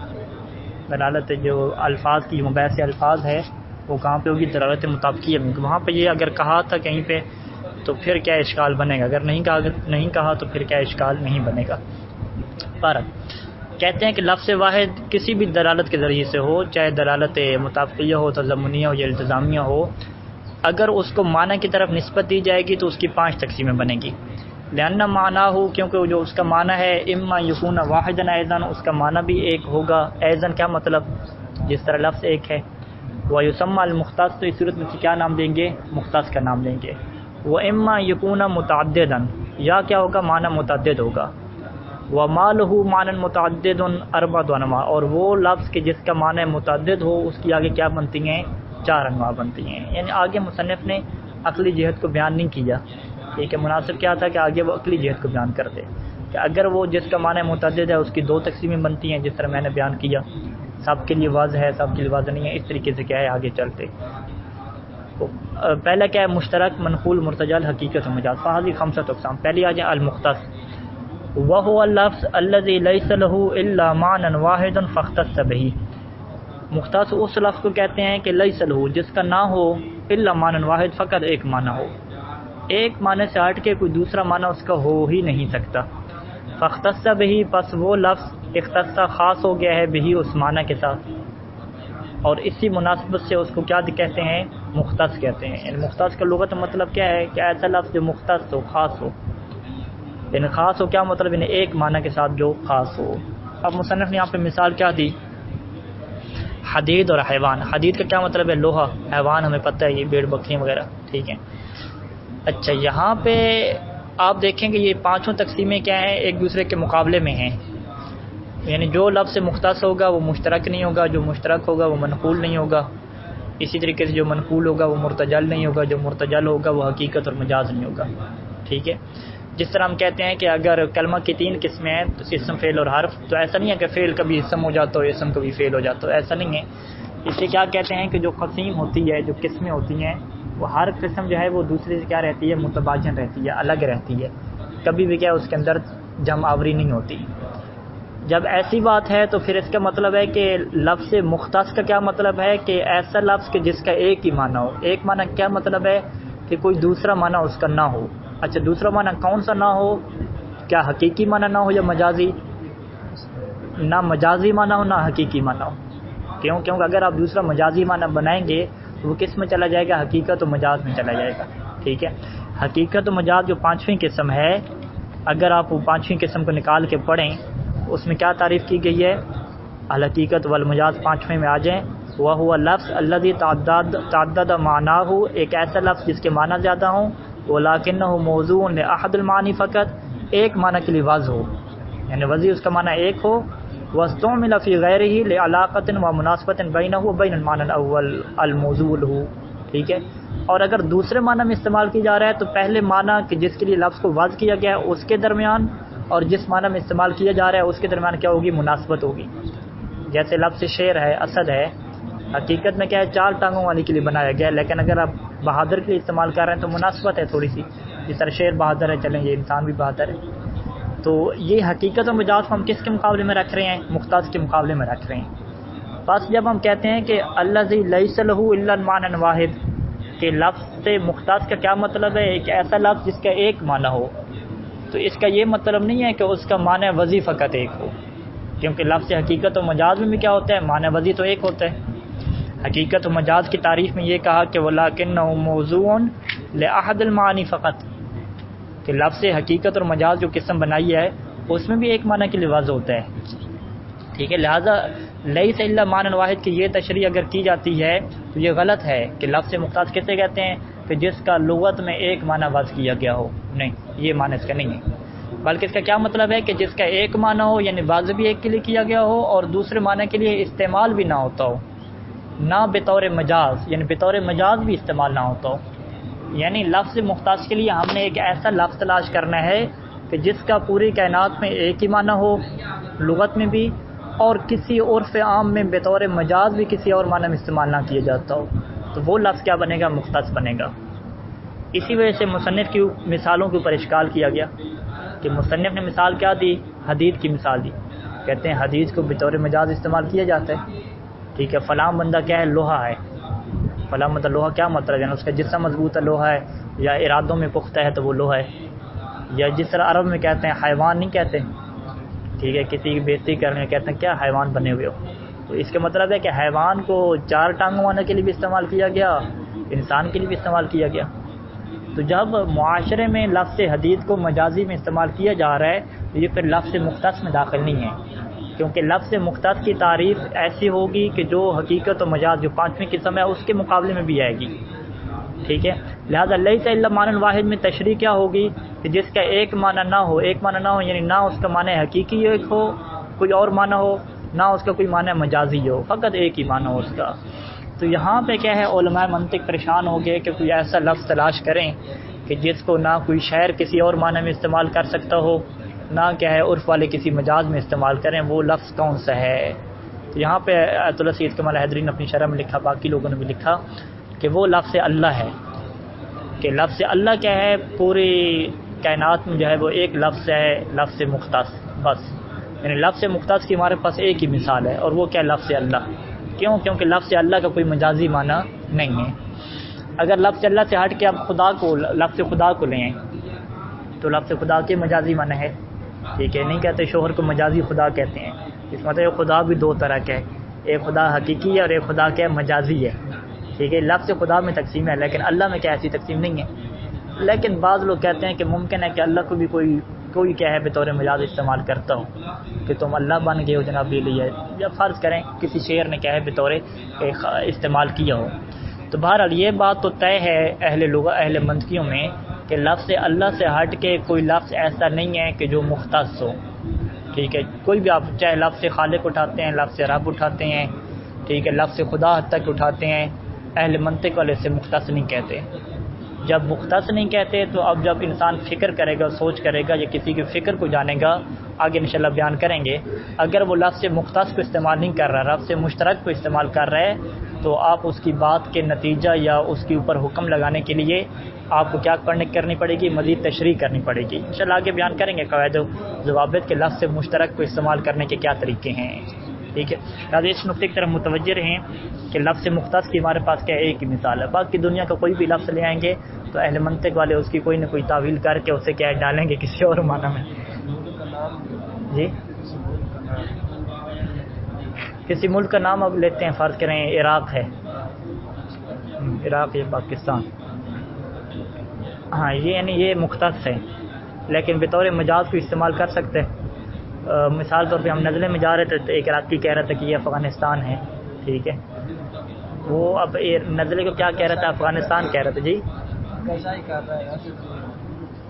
[SPEAKER 1] دلالت جو الفاظ کی مبحث الفاظ ہے وہ کہاں پہ ہوگی؟ دلالت مطابقیہ میں. وہاں پہ یہ اگر کہا تھا کہیں پہ تو پھر کیا اشکال بنے گا؟ اگر نہیں کہا تو پھر کیا اشکال نہیں بنے گا؟ پر کہتے ہیں کہ لفظ واحد کسی بھی دلالت کے ذریعے سے ہو، چاہے دلالت مطابقیہ ہو، تضمنیہ ہو یا التزامیہ ہو، اگر اس کو معنی کی طرف نسبت دی جائے گی تو اس کی 5 تقسیمیں بنے گی۔ لأن معنی ہو، کیونکہ جو اس کا معنی ہے، اما یکون واحدا ایضا، اس کا معنی بھی ایک ہوگا۔ ایضا کیا مطلب؟ جس طرح لفظ ایک ہے۔ ویسمى المختص، تو اس صورت میں کیا نام دیں گے؟ مختص کا نام دیں گے۔ واما یکون متعددا، یا کیا ہوگا؟ معنی متعدد ہوگا۔ وما له معنی متعدد 4 انواع، اور وہ لفظ کے جس کا معنی متعدد ہو اس کی آگے کیا بنتی ہیں؟ 4 انواع بنتی ہیں۔ یعنی آگے مصنف نے عقلی جہت کو بیان نہیں کیا، ٹھیک ہے، مناسب کیا تھا کہ آگے وہ عقلی جہت کو بیان کر دے کہ اگر وہ جس کا معنی متعدد ہے اس کی 2 تقسیمیں بنتی ہیں، جس طرح میں نے بیان کیا، سب کے لیے واضح ہے، سب کے لیے واضح نہیں ہے، اس طریقے سے کیا ہے آگے چلتے۔ پہلا کیا ہے؟ مشترک، منقول، مرتجل، حقیقت و مجاز۔ فہذه 5 اقسام۔ پہلی آ جائے المختص، وهو اللفظ الذي ليس له الا معنى واحد فاختص به۔ مختص اس لفظ کو کہتے ہیں کہ لیس له، جس کا نہ ہو الا معنی واحد، فقط ایک معنی ہو، ایک معنی سے ہٹ کے کوئی دوسرا معنی اس کا ہو ہی نہیں سکتا۔ فاختص به، پس وہ لفظ اختص خاص ہو گیا ہے بہی، اس معنی کے ساتھ، اور اسی مناسبت سے اس کو کیا کہتے ہیں؟ مختص کہتے ہیں۔ یعنی مختص کا لغت مطلب کیا ہے؟ کہ ایسا لفظ جو مختص ہو، خاص ہو۔ یعنی خاص ہو کیا مطلب؟ یعنی ایک معنی کے ساتھ جو خاص ہو۔ اب مصنف نے یہاں پہ مثال کیا دی؟ حدید اور حیوان۔ حدید کا کیا مطلب ہے؟ لوہا۔ حیوان ہمیں پتہ ہے یہ بھیڑ بکریاں وغیرہ، ٹھیک ہے۔ اچھا، یہاں پہ آپ دیکھیں کہ یہ 5 تقسیمیں کیا ہیں؟ ایک دوسرے کے مقابلے میں ہیں۔ یعنی جو لفظ مختص ہوگا وہ مشترک نہیں ہوگا، جو مشترک ہوگا وہ منقول نہیں ہوگا، اسی طریقے سے جو منقول ہوگا وہ مرتجل نہیں ہوگا، جو مرتجل ہوگا وہ حقیقت اور مجاز نہیں ہوگا، ٹھیک ہے۔ جس طرح ہم کہتے ہیں کہ اگر کلمہ کی 3 قسمیں ہیں، تو اسم، فعل اور حرف، تو ایسا نہیں ہے کہ فعل کبھی اسم ہو جاتا ہو، اسم کبھی فعل ہو جاتا ہو، ایسا نہیں ہے۔ اس سے کیا کہتے ہیں کہ جو قسیم ہوتی ہے، جو قسمیں ہوتی ہیں، وہ ہر قسم جو ہے وہ دوسرے سے کیا رہتی ہے؟ متباین رہتی ہے، الگ رہتی ہے، کبھی بھی کیا اس کے اندر جمع آوری نہیں ہوتی۔ جب ایسی بات ہے تو پھر اس کا مطلب ہے کہ لفظ مختص کا کیا مطلب ہے؟ کہ ایسا لفظ کہ جس کا ایک ہی معنی ہو۔ ایک معنی کیا مطلب ہے؟ کہ کوئی دوسرا معنی اس کا نہ ہو۔ اچھا، دوسرا معنی کون سا نہ ہو؟ کیا حقیقی معنی نہ ہو یا مجازی؟ نہ مجازی معنی ہو نہ حقیقی معنی ہو۔ کیونکہ اگر آپ دوسرا مجازی معنی بنائیں گے تو وہ کس میں چلا جائے گا؟ حقیقت و مجاز میں چلا جائے گا، ٹھیک ہے۔ حقیقت و مجاز جو 5ویں قسم ہے، اگر آپ وہ 5ویں قسم کو نکال کے پڑھیں، اس میں کیا تعریف کی گئی ہے؟ الحقیقت والمجاز 5ویں میں آ جائیں، وَهُوَ اللَّفْظُ الَّذِي تعدد معناه، ایک ایسا لفظ جس کے معنی زیادہ ہوں، وَلَكِنَّهُ مَوْضُوعٌ لِأَحَدِ الْمَعَانِي، فقط ایک معنی کے لیے واضح ہو، یعنی وضع اس کا معنی ایک ہو۔ وَاسْتُعْمِلَ فِي غَيْرِهِ لِعَلَاقَةٍ وَمُنَاسَبَةٍ بَيْنَهُ وَبَيْنَ الْمَعْنَى الْأَوَّلِ الْمَوْضُوعِ لَهُ، ٹھیک ہے۔ اور اگر دوسرے معنی میں استعمال کی جا رہا ہے تو پہلے معنی کہ جس کے لیے لفظ کو واضح کیا گیا ہے اس کے درمیان اور جس معنی میں استعمال کیا جا رہا ہے اس کے درمیان کیا ہوگی؟ مناسبت ہوگی۔ جیسے لفظ شیر ہے، اسد ہے، حقیقت میں کیا ہے؟ 4 ٹانگوں والی کے لیے بنایا گیا ہے، لیکن اگر آپ بہادر کے لیے استعمال کر رہے ہیں تو مناسبت ہے تھوڑی سی، جس طرح شیر بہادر ہے، چلیں یہ انسان بھی بہادر ہے۔ تو یہ حقیقت و مجاز کو ہم کس کے مقابلے میں رکھ رہے ہیں؟ مختص کے مقابلے میں رکھ رہے ہیں۔ بس جب ہم کہتے ہیں کہ الذی لیس لہ الا المعنی واحد، کہ لفظ سے مختص کا کیا مطلب ہے؟ ایک ایسا لفظ جس کا ایک معنی ہو، تو اس کا یہ مطلب نہیں ہے کہ اس کا معنی وضع فقط ایک ہو، کیونکہ لفظ حقیقت و مجاز میں بھی کیا ہوتا ہے؟ معنی وضع تو ایک ہوتا ہے۔ حقیقت و مجاز کی تعریف میں یہ کہا کہ وَلَكِنَّهُ مَوْضُوعٌ لِأَحَدِ الْمَعَانِي فقط، کہ لفظ حقیقت اور مجاز جو قسم بنائی ہے اس میں بھی ایک معنی کے لیے واضح ہوتا ہے، ٹھیک ہے۔ لہذا لیس الا معنی واحد کی یہ تشریح اگر کی جاتی ہے تو یہ غلط ہے کہ لفظ مختص کسے کہتے ہیں؟ کہ جس کا لغت میں ایک معنی وضع کیا گیا ہو، نہیں، یہ معنی اس کا نہیں ہے، بلکہ اس کا کیا مطلب ہے کہ جس کا ایک معنی ہو، یعنی واضح بھی ایک کے لیے کیا گیا ہو اور دوسرے معنی کے لیے استعمال بھی نہ ہوتا ہو، نہ بطور مجاز، یعنی بطور مجاز بھی استعمال نہ ہوتا ہو۔ یعنی لفظ مختص کے لیے ہم نے ایک ایسا لفظ تلاش کرنا ہے کہ جس کا پوری کائنات میں ایک ہی معنی ہو، لغت میں بھی، اور کسی عرف عام میں بطور مجاز بھی کسی اور معنی میں استعمال نہ کیا جاتا ہو، تو وہ لفظ کیا بنے گا؟ مختص بنے گا۔ اسی وجہ سے مصنف کی مثالوں کے اوپر اشکال کیا گیا کہ مصنف نے مثال کیا دی؟ حدید کی مثال دی، کہتے ہیں حدید کو بطور مجاز استعمال کیا جاتا ہے، ٹھیک ہے، فلاں بندہ کیا ہے؟ لوہا ہے، فلامت لوہا کیا مطلب ہے؟ اس کا جسم مضبوط ہے لوہا ہے، یا ارادوں میں پختہ ہے تو وہ لوہا ہے، یا جس طرح عرب میں کہتے ہیں حیوان نہیں کہتے، ٹھیک ہے، کسی کی بےزتی کرنے کہتے ہیں کیا حیوان بنے ہوئے ہو، تو اس کا مطلب ہے کہ حیوان کو 4 ٹانگوں والے کے لیے بھی استعمال کیا گیا، انسان کے لیے بھی استعمال کیا گیا۔ تو جب معاشرے میں لفظ حدید کو مجازی میں استعمال کیا جا رہا ہے تو یہ پھر لفظ مختص میں داخل نہیں ہے، کیونکہ لفظ مختص کی تعریف ایسی ہوگی کہ جو حقیقت و مجاز جو 5ویں قسم ہے اس کے مقابلے میں بھی آئے گی، ٹھیک ہے۔ لہذا لیس الا معنی واحد میں تشریح کیا ہوگی کہ جس کا ایک معنی نہ ہو، ایک معنی نہ ہو یعنی نہ اس کا معنی حقیقی ایک ہو کوئی اور معنی ہو، نہ اس کا کوئی معنی مجازی ہو، فقط ایک ہی معنی ہو اس کا۔ تو یہاں پہ کیا ہے، علماء منطق پریشان ہو گئے کہ کوئی ایسا لفظ تلاش کریں کہ جس کو نہ کوئی شاعر کسی اور معنی میں استعمال کر سکتا ہو، نہ کیا ہے عرف والے کسی مجاز میں استعمال کریں، وہ لفظ کون سا ہے؟ تو یہاں پہ آیت اللہ سید کمال حیدری نے اپنی شرح میں لکھا، باقی لوگوں نے بھی لکھا کہ وہ لفظ اللہ ہے، کہ لفظ اللہ کیا ہے، پوری کائنات میں جو ہے وہ ایک لفظ ہے، لفظ مختص، بس، یعنی لفظ مختص کی ہمارے پاس ایک ہی مثال ہے، اور وہ کیا لفظ اللہ۔ کیوں؟ کیونکہ لفظ اللہ کا کوئی مجازی معنی نہیں ہے۔ اگر لفظ اللہ سے ہٹ کے آپ خدا کو، لفظ خدا کو لیں تو لفظ خدا کے مجازی معنی ہے، ٹھیک ہے، نہیں کہتے شوہر کو مجازی خدا کہتے ہیں، اس مطلب خدا بھی 2 طرح کا ہے، ایک خدا حقیقی ہے اور ایک خدا کیا مجازی ہے، ٹھیک ہے، لفظ خدا میں تقسیم ہے لیکن اللہ میں کیا ایسی تقسیم نہیں ہے۔ لیکن بعض لوگ کہتے ہیں کہ ممکن ہے کہ اللہ کو بھی کوئی کیا ہے بطور مجاز استعمال کرتا ہو، کہ تم اللہ بن گئے ہو جناب، یہ لیے یا فرض کریں کسی شعر نے کیا ہے بطور استعمال کیا ہو۔ تو بہرحال یہ بات تو طے ہے اہل منطقیوں میں کہ لفظ اللہ سے ہٹ کے کوئی لفظ ایسا نہیں ہے کہ جو مختص ہو، ٹھیک ہے، کوئی بھی آپ چاہے لفظ خالق اٹھاتے ہیں، لفظ رب اٹھاتے ہیں، ٹھیک ہے، لفظ خدا حد تک اٹھاتے ہیں، اہل منطق والے سے مختص نہیں کہتے۔ جب مختص نہیں کہتے تو اب جب انسان فکر کرے گا، سوچ کرے گا یا کسی کے فکر کو جانے گا، آگے انشاءاللہ بیان کریں گے، اگر وہ لفظ مختص کو استعمال نہیں کر رہا، لفظ مشترک کو استعمال کر رہا ہے، تو آپ اس کی بات کے نتیجہ یا اس کے اوپر حکم لگانے کے لیے آپ کو کیا کرنی پڑے گی، مزید تشریح کرنی پڑے گی۔ انشاءاللہ آگے بیان کریں گے قواعد و ضوابط کے لفظ مشترک کو استعمال کرنے کے کیا طریقے ہیں، ٹھیک ہے۔ لہٰذا اس نقطے کی طرف متوجہ رہیں کہ لفظ مختص کی ہمارے پاس کیا ایک ہی مثال ہے، باقی دنیا کا کوئی بھی لفظ لے آئیں گے تو اہل منطق والے اس کی کوئی نہ کوئی تعویل کر کے اسے کیا ڈالیں گے کسی اور معنی میں۔ جی کسی ملک کا نام اب لیتے ہیں، فرض کریں عراق ہے، عراق یا پاکستان، ہاں یہ یعنی یہ مختص ہے لیکن بطور مجاز کو استعمال کر سکتے ہیں۔ مثال طور پہ ہم نزلے میں جا رہے تھے تو ایک عراقی کہہ رہا تھا کہ یہ افغانستان ہے، ٹھیک ہے، وہ اب نزلے کو کیا کہہ رہا تھا، افغانستان کہہ رہا تھا، جی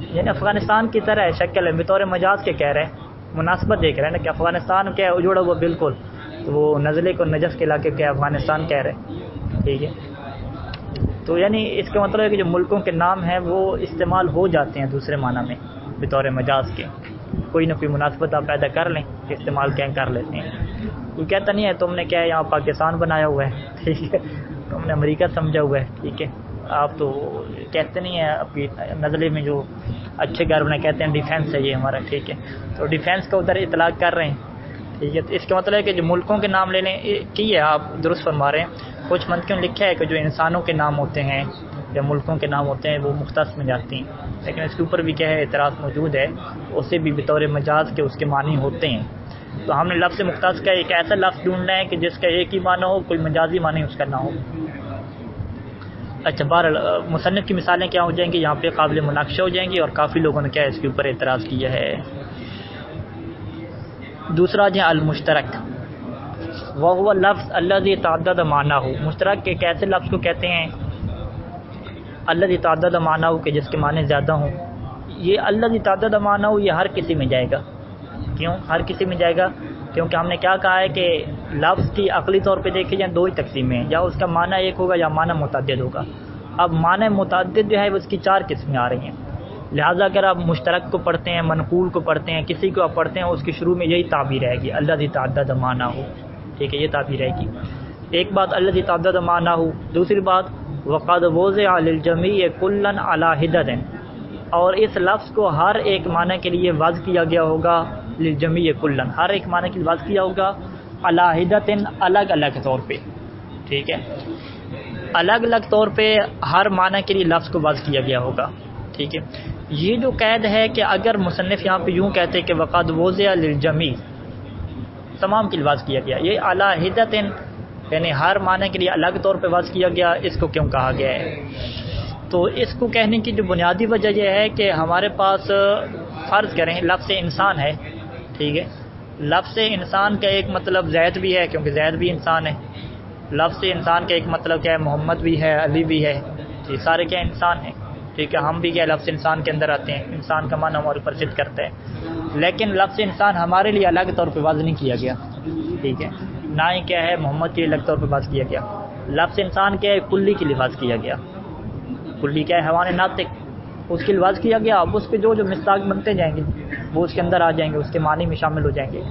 [SPEAKER 1] یعنی افغانستان کی طرح ہے شکل ہے، بطور مجاز کے کہہ رہے ہیں، مناسبت دیکھ رہے ہیں نا کہ افغانستان کیا ہے اجڑا ہوا بالکل، تو وہ نزلے کو نجف کے علاقے کیا افغانستان کہہ رہے ہیں، ٹھیک ہے۔ تو یعنی اس کا مطلب ہے کہ جو ملکوں کے نام ہیں وہ استعمال ہو جاتے ہیں دوسرے معنی میں بطور مجاز کے، کوئی نہ کوئی مناسبت آپ پیدا کر لیں کہ استعمال کر لیتے ہیں۔ کوئی کہتا نہیں ہے تم نے کیا یہاں پاکستان بنایا ہوا ہے، ٹھیک ہے، تم نے امریکہ سمجھا ہوا ہے، ٹھیک ہے، آپ تو کہتے نہیں ہیں اپنی نزلے میں جو اچھے گھر بنا کہتے ہیں ڈیفینس ہے یہ ہمارا، ٹھیک ہے، تو ڈیفینس کا ادھر اطلاق کر رہے ہیں، ٹھیک ہے۔ تو اس کا مطلب ہے کہ جو ملکوں کے نام لے لیں کی ہے، آپ درست فرما رہے ہیں۔ کچھ منطقیوں نے لکھا ہے کہ جو انسانوں کے نام ہوتے ہیں یا ملکوں کے نام ہوتے ہیں وہ مختص میں جاتی ہیں، لیکن اس کے اوپر بھی کیا ہے اعتراض موجود ہے، اسے بھی بطور مجاز کے اس کے معنی ہوتے ہیں۔ تو ہم نے لفظ مختص کا ایک ایسا لفظ ڈھونڈنا ہے کہ جس کا ایک ہی معنی ہو، کوئی مجازی معنی اس کا نہ ہو۔ اچھا، بہرحال مصنف کی مثالیں کیا ہو جائیں گی یہاں پہ، قابل مناقشہ ہو جائیں گی، اور کافی لوگوں نے کیا اس کے اوپر اعتراض کیا ہے۔ دوسرا جو المشترک، وہ لفظ الذی تعدد معنیہ، مشترک کے ایسے لفظ کو کہتے ہیں الذی تعدد معنیہ کہ جس کے معنی زیادہ ہوں۔ یہ الذی تعدد معنیہ یہ ہر کسی میں جائے گا۔ کیوں ہر کسی میں جائے گا؟ کیونکہ ہم نے کیا کہا ہے کہ لفظ کی عقلی طور پہ دیکھے جائیں 2 ہی تقسیمیں ہیں، یا اس کا معنی ایک ہوگا یا معنی متعدد ہوگا۔ اب معنی متعدد جو ہے اس کی 4 قسمیں آ رہی ہیں، لہٰذا اگر آپ مشترک کو پڑھتے ہیں، منقول کو پڑھتے ہیں، کسی کو آپ پڑھتے ہیں، اس کے شروع میں یہی تعبیر رہے گی الذی تعدد معنیہ، ٹھیک ہے، یہ تعبیر رہے گی۔ ایک بات الذی تعدد معنیہ، دوسری بات وقد وضع للجمیع کلا علی حدۃ، اور اس لفظ کو ہر ایک معنی کے لیے وضع کیا گیا ہوگا، للجمیع کلا، ہر ایک معنی کے لیے وضع کیا ہوگا، علی حدۃ، الگ الگ طور پہ، ٹھیک ہے۔ الگ الگ طور پہ ہر معنی کے لیے لفظ کو وضع کیا گیا ہوگا. ٹھیک ہے. یہ جو قید ہے کہ اگر مصنف یہاں پہ یوں کہتے کہ وقد وضع للجمیع، تمام کے لیے وضع کیا گیا، یہ علی حدۃ یعنی ہر معنی کے لیے الگ طور پہ وضع کیا گیا، اس کو کیوں کہا گیا ہے؟ تو اس کو کہنے کی جو بنیادی وجہ یہ ہے کہ ہمارے پاس فرض کریں لفظ انسان ہے. ٹھیک ہے. لفظ انسان کا ایک مطلب زید بھی ہے کیونکہ زید بھی انسان ہے. لفظ انسان کا ایک مطلب کیا ہے؟ محمد بھی ہے، علی بھی ہے. یہ سارے کیا انسان ہیں. ٹھیک ہے. ہم بھی کیا لفظ انسان کے اندر آتے ہیں، انسان کا معنی ہمارے اوپر ضد کرتے ہیں. لیکن لفظ انسان ہمارے لیے الگ طور پہ وضع نہیں کیا گیا. ٹھیک ہے. نہ ہی کیا ہے محمد کے لیے الگ طور پہ وضع کیا گیا. لفظ انسان کیا ہے؟ کلی کے لیے وضع کیا گیا. کلی کیا ہے؟ حیوان ناطق، اس کے لیے وضع کیا گیا. اب اس کے جو مصداق بنتے جائیں گے وہ اس کے اندر آ جائیں گے، اس کے معنی میں شامل ہو جائیں گے.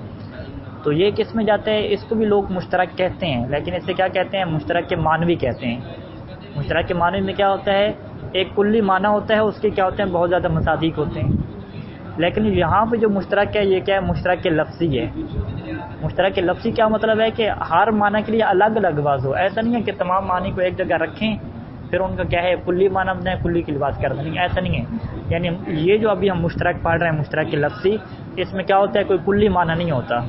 [SPEAKER 1] تو یہ کس میں جاتا ہے؟ اس کو بھی لوگ مشترک کہتے ہیں، لیکن اسے کیا کہتے ہیں؟ مشترک کے معنوی کہتے ہیں. مشترک کے معنوی میں کیا ہوتا ہے؟ ایک کلی معنی ہوتا ہے، اس کے کیا ہوتے ہیں؟ بہت زیادہ مصادیق ہوتے ہیں. لیکن یہاں پہ جو مشترک ہے یہ کیا ہے؟ مشترک کے لفظی ہے. مشترک کے لفظی کیا مطلب ہے؟ کہ ہر معنی کے لیے الگ الگ واضح ہو. ایسا نہیں ہے کہ تمام معنی کو ایک جگہ رکھیں پھر ان کا کیا ہے کلی معنی بنائیں، کلی کی لباس کر دیں. ایسا نہیں ہے. یعنی یہ جو ابھی ہم مشترک پڑھ رہے ہیں مشترک کے لفظی، اس میں کیا ہوتا ہے؟ کوئی کلی معنی نہیں ہوتا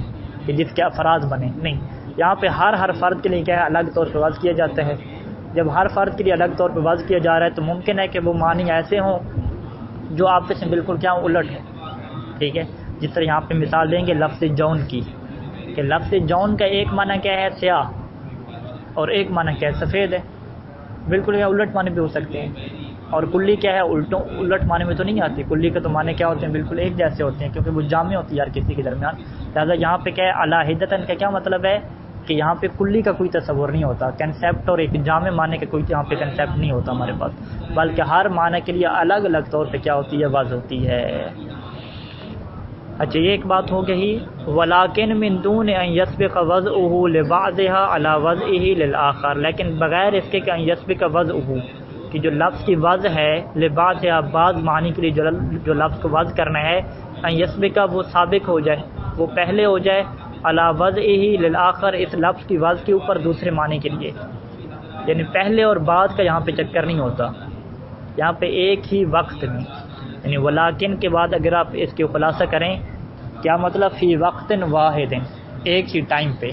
[SPEAKER 1] کہ جس کے افراد بنے، نہیں. یہاں پہ ہر فرد کے لیے کیا ہے؟ الگ طور پہ وضع کیا جاتا ہے. جب ہر فرد کے لیے الگ طور پہ وضع کیا جا رہا ہے تو ممکن ہے کہ وہ معنی ایسے ہوں جو آپس میں بالکل کیا الٹ ہیں. ٹھیک ہے. جس طرح یہاں پہ مثال دیں گے لفظ جون کی، کہ لفظ جون کا ایک معنی کیا ہے؟ سیاہ، اور ایک معنی کیا ہے؟ سفید ہے. بالکل کیا الٹ معنی بھی ہو سکتے ہیں. اور کلی کیا ہے؟ الٹ معنی میں تو نہیں آتی. کلی کے تو معنی کیا ہوتے ہیں؟ بالکل ایک جیسے ہوتے ہیں، کیونکہ وہ جامع ہوتی ہے ہر کسی کے درمیان. لہٰذا یہاں پہ کیا ہے؟ علی حدۃ کا کیا مطلب ہے؟ کہ یہاں پہ کلی کا کوئی تصور نہیں ہوتا، کنسیپٹ اور ایک جامع معنی کا کوئی یہاں پہ کنسیپٹ نہیں ہوتا ہمارے پاس، بلکہ ہر معنی کے لیے الگ الگ طور پہ کیا ہوتی ہے؟ وضع ہوتی ہے. اچھا، یہ ایک بات ہو گئی. ولیکن من دون ان یسبق وضعه لبعضها على وضعه للآخر، لیکن بغیر اس کے کہ ان یسبق وضعه کہ جو لفظ کی وضع ہے لبعضها بعض معنی کے لیے جو لفظ کو وضع کرنا ہے، ان یسبق وہ سابق ہو جائے، وہ پہلے ہو جائے، علی وضعه للآخر اس لفظ کی وضع کے اوپر دوسرے معنی کے لیے. یعنی پہلے اور بعد کا یہاں پہ چکر نہیں ہوتا، یہاں پہ ایک ہی وقت میں. یعنی ولیکن کے بعد اگر آپ اس کے خلاصہ کریں کیا مطلب؟ فی وقت واحد، ایک ہی ٹائم پہ.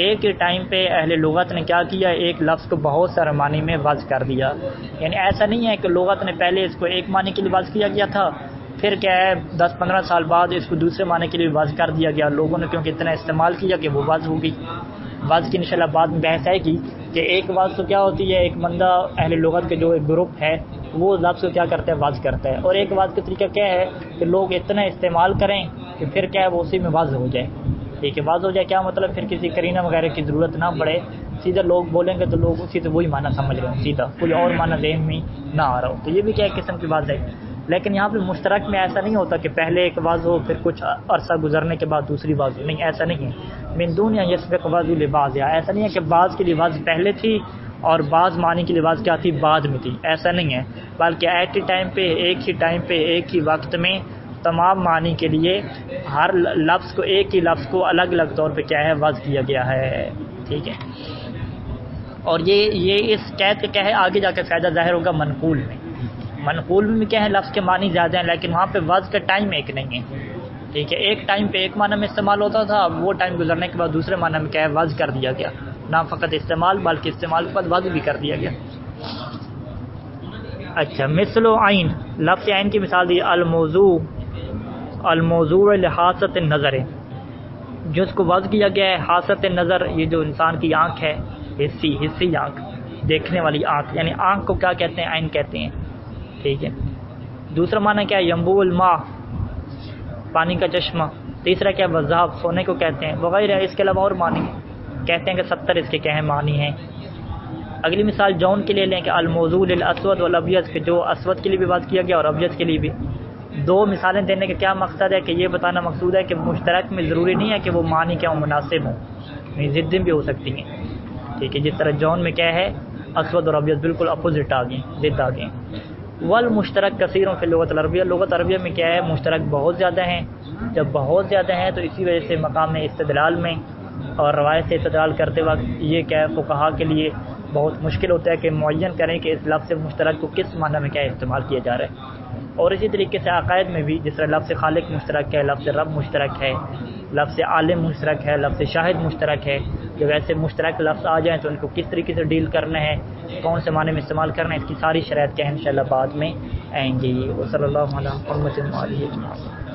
[SPEAKER 1] ایک ہی ٹائم پہ اہل لغت نے کیا کیا؟ ایک لفظ کو بہت سارے معنی میں وضع کر دیا. یعنی ایسا نہیں ہے کہ لغت نے پہلے اس کو ایک معنی کے لیے وضع کیا گیا تھا، پھر کیا ہے 10-15 سال بعد اس کو دوسرے معنی کے لیے وضع کر دیا گیا. لوگوں نے کیونکہ اتنا استعمال کیا کہ وہ وضع ہو گئی. وضع کی انشاءاللہ بعد میں بحث آئے گی کہ ایک وضع تو کیا ہوتی ہے؟ ایک بندہ اہل لغت کے جو ایک گروپ ہے وہ لفظ کو کیا کرتا ہے؟ وضع کرتا ہے. اور ایک وضع کا طریقہ کیا ہے کہ لوگ اتنا استعمال کریں کہ پھر کیا ہے وہ اسی میں وضع ہو جائے. ٹھیک ہے. وضع ہو جائے کیا مطلب؟ پھر کسی قرینہ وغیرہ کی ضرورت نہ پڑے، سیدھا لوگ بولیں گے تو لوگ اسی سے وہی معنی سمجھ رہے ہوں، سیدھا کوئی اور معنی ذہن میں نہ آ رہا ہو. تو یہ بھی کیا ایک قسم کی بات ہے. لیکن یہاں پہ مشترک میں ایسا نہیں ہوتا کہ پہلے ایک وضع ہو پھر کچھ عرصہ گزرنے کے بعد دوسری وضع. نہیں، ایسا نہیں ہے. من دون یسبق وضع لبعض، ایسا نہیں ہے کہ بعض کے لیے وضع پہلے تھی اور بعض معنی کی لباس کیا تھی؟ بعد میں تھی. ایسا نہیں ہے، بلکہ ایٹ ٹائم پہ ایک ہی ٹائم پہ ایک ہی وقت میں تمام معنی کے لیے ہر لفظ کو ایک ہی لفظ کو الگ الگ طور پہ کیا ہے؟ وضع کیا گیا ہے. ٹھیک ہے. اور یہ اس قید کا کیا ہے؟ آگے جا کے فائدہ ظاہر ہوگا منقول میں. منقول میں کیا ہے؟ لفظ کے معنی زیادہ ہیں لیکن وہاں پہ وضع کا ٹائم ایک نہیں ہے. ٹھیک ہے. ایک ٹائم پہ ایک معنی میں استعمال ہوتا تھا، اب وہ ٹائم گزرنے کے بعد دوسرے معنی میں کیا ہے؟ وضع کر دیا گیا. نہ فقط استعمال بلکہ استعمال کے بعد وضع بھی کر دیا گیا. اچھا، مثل عین، لفظ عین کی مثال دی الموضوع لحاست النظر، جس کو وضع کیا گیا ہے حاست النظر. یہ جو انسان کی آنکھ ہے، حسی آنکھ، دیکھنے والی آنکھ، یعنی آنکھ کو کیا کہتے ہیں؟ عین کہتے ہیں. ٹھیک ہے. دوسرا معنی کیا ہے؟ ینبوع الماء، پانی کا چشمہ. تیسرا کیا؟ وضاحت، سونے کو کہتے ہیں، وغیرہ. اس کے علاوہ اور معنی کہتے ہیں کہ 70 اس کے کیا ہیں معنی ہیں. اگلی مثال جون کے لیے لیں کہ الموضوع للاسود والابیض، کہ جو اسود کے لیے بھی بات کیا گیا اور ابیض کے لیے بھی. دو مثالیں دینے کا کیا مقصد ہے؟ کہ یہ بتانا مقصود ہے کہ مشترک میں ضروری نہیں ہے کہ وہ معنی کیا مناسب ہوں، ضدیں بھی ہو سکتی ہیں. ٹھیک ہے. جس طرح جون میں کیا ہے؟ اسود اور ابیض بالکل اپوزٹ آ گئے، ضد آ گئے. والمشترک کثیروں فی اللغۃ العربیہ، لغت عربیہ میں کیا ہے؟ مشترک بہت زیادہ ہیں. جب بہت زیادہ ہیں تو اسی وجہ سے مقام استدلال میں اور روایت سے استدلال کرتے وقت یہ کیا ہے؟ فقہا کے لیے بہت مشکل ہوتا ہے کہ معین کریں کہ اس لفظ مشترک کو کس معنی میں کیا استعمال کیا جا رہا ہے۔ اور اسی طریقے سے عقائد میں بھی جس طرح لفظ خالق مشترک ہے، لفظ رب مشترک ہے، لفظ عالم مشترک ہے، لفظ شاہد مشترک ہے، جب ایسے مشترک لفظ آ جائیں تو ان کو کس طریقے سے ڈیل کرنا ہے، کون سے معنی میں استعمال کرنا ہے، اس کی ساری شرائط کیا ہے انشاءاللہ بعد میں آئیں گی۔ وصلی اللہ علیہ محمد